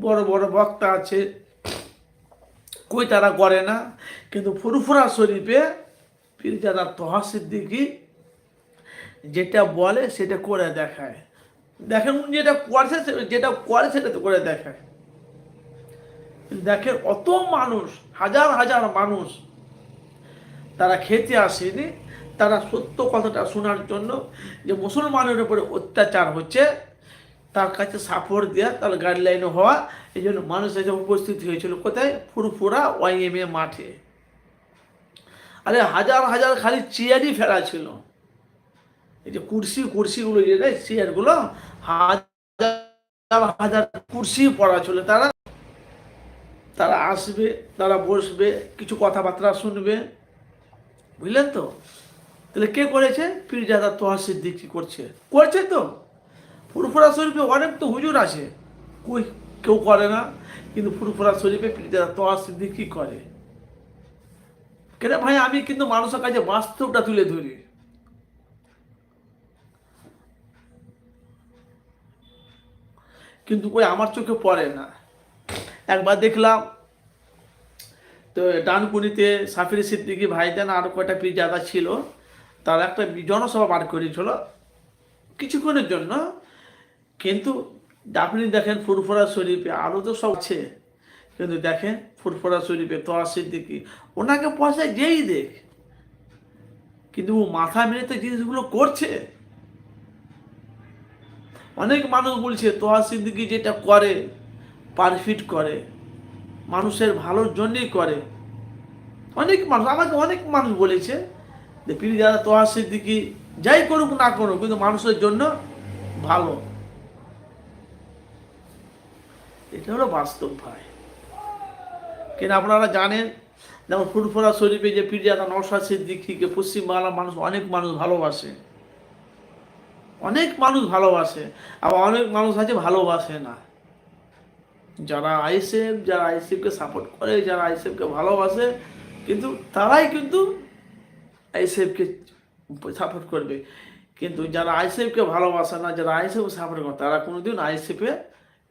বড় বড় বক্তা আছে, কই তারা করে না। কিন্তু ফুরফুরা শরীফে পীরজাদা তোহা সিদ্দিকী যেটা বলে সেটা করে দেখায়। দেখেন উনি যেটা করে সেটা তো করে দেখায়। দেখেন অত মানুষ, হাজার হাজার মানুষ তারা খেতে আসেনি, তারা সত্য কথাটা শোনার জন্য যে মুসলমানের উপরে অত্যাচার হচ্ছে তার কাছে সাপোর্ট দেওয়া, তার গাইডলাইনে হওয়া, এই জন্য মানুষ এসে উপস্থিত হয়েছিল কোথায়? ফুরফুরা ওয়াইএমএ মাঠে। আরে হাজার হাজার খালি চেয়ারই ফেলা ছিল, এই যে কুর্সিগুলো যে চেয়ারগুলো, হাজার হাজার কুর্সি পড়া ছিল। তারা তারা আসবে, তারা বসবে, কিছু কথাবার্তা শুনবে, বুঝলেন তো? তাহলে কে করেছে? পীরজাদা তোহা সিদ্দিকী করছে তো। ফুরফুরা শরীফে অনেক তো হুজুর আছে, কই কেউ করে না, কিন্তু ফুরফুরা শরীফে পীরজাদা তোহা সিদ্দিকী করে। কেন ভাই, আমি কিন্তু মানুষের কাছে বাস্তবটা তুলে ধরি। কিন্তু কই আমার চোখে পড়ে না। একবার দেখলাম তো ডানকুনিতে সাফির সিদ্দিকী ভাইজান আর কয়টা পীরজাদা ছিল, তারা একটা জনসভা বার করেছিল কিছুক্ষণের জন্য। কিন্তু আপনি দেখেন ফুরফুরা শরীফে আরও তো সব আছে, কিন্তু দেখেন ফুরফুরা শরীফে তোহা সিদ্দিকী ওনাকে পয়সায় যেই দেখ, কিন্তু ও মাথা মেরে তো জিনিসগুলো করছে। অনেক মানুষ বলছে তোহা সিদ্দিকী যেটা করে পারফিট করে, মানুষের ভালোর জন্যই করে। আমাকে অনেক মানুষ বলেছে যে পীরজাদা তোহা সিদ্দিকী যাই করুক না করুক কিন্তু মানুষের জন্য ভালো। এটা হলো বাস্তব ভাই। কিন্তু আপনারা জানেন, যেমন ফুরফুরা শরীফে যে পীরজাদা নওশাদ সিদ্দিকীকে পশ্চিমবাংলার মানুষ অনেক মানুষ ভালোবাসে, অনেক মানুষ ভালোবাসে, আবার অনেক মানুষ আছে ভালোবাসে না। যারা আইএসএফকে সাপোর্ট করে, যারা আইএসএফকে ভালোবাসে, কিন্তু তারাই কিন্তু আইএসএফকে সাপোর্ট করবে। কিন্তু যারা আইএসএফকে ভালোবাসে না, যারা আইএসএফকে সাপোর্ট করে, তারা কোনোদিন আইএসএফের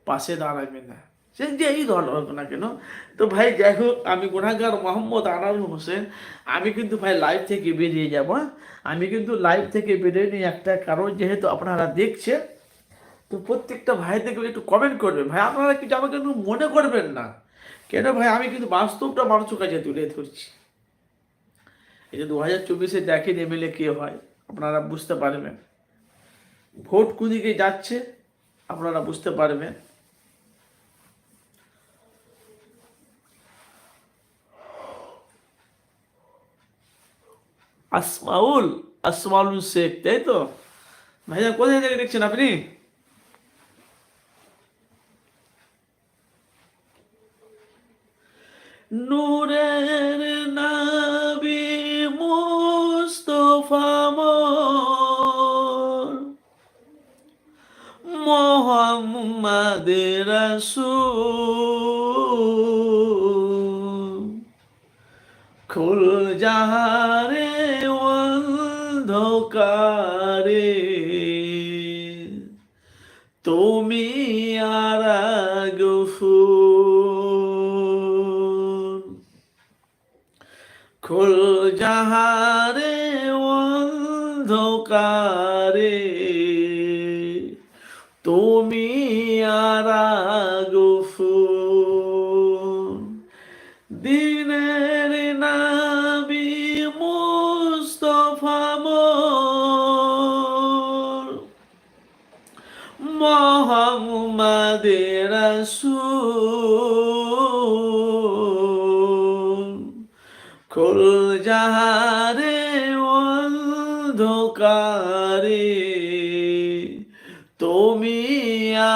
পাশে দাঁড়াবে না, সে যেই দল হোক না কেন। তো ভাই যাই হোক, আমি গুনাহগার মোহাম্মদ আনারুল হোসেন, আমি কিন্তু ভাই লাইভ থেকে বেরিয়ে যাব। আমি কিন্তু লাইভ থেকে বেরিয়ে নিই একটা কারণ, যেহেতু আপনারা দেখছেন, তো প্রত্যেকটা ভাই থেকে একটু কমেন্ট করবেন ভাই, আপনারা কিছু আমাকে একটু মনে করবেন না কেন ভাই, আমি কিন্তু বাস্তবটা মানুষের কাছে তুলে ধরছি। এই যে 2024-এ দেখেন এমএলএ কে হয়, আপনারা বুঝতে পারবেন। ভোট কুদিকে যাচ্ছে আপনারা বুঝতে পারবেন। আসমাউল আসমাউল শেখ, তাই তো? ভাইয়া কোথায় থেকে দেখছেন আপনি? নূরের নবী মুস্তফা মোহাম্মদ রাসূল, খুল জাহারে অন্ধকারে তুমি আর গফুর, খুল জাহারে অন্ধকারে তুমি আর গফুর, দিনের নবী মুস্তফা মোহাম্মদ রাসূল, খুল জাহারে অন্ধকারে তুমি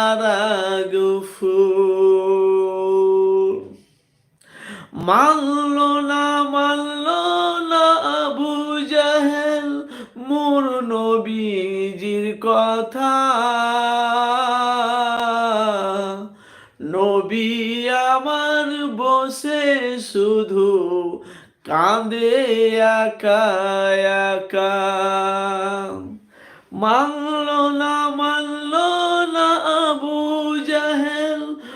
আর গফুর, মানলো না আবু জাহেল মোর নবীজির কথা, নবী আমার বসে শুধু কাঁদে একা একা, মানলো না আবু জাহেল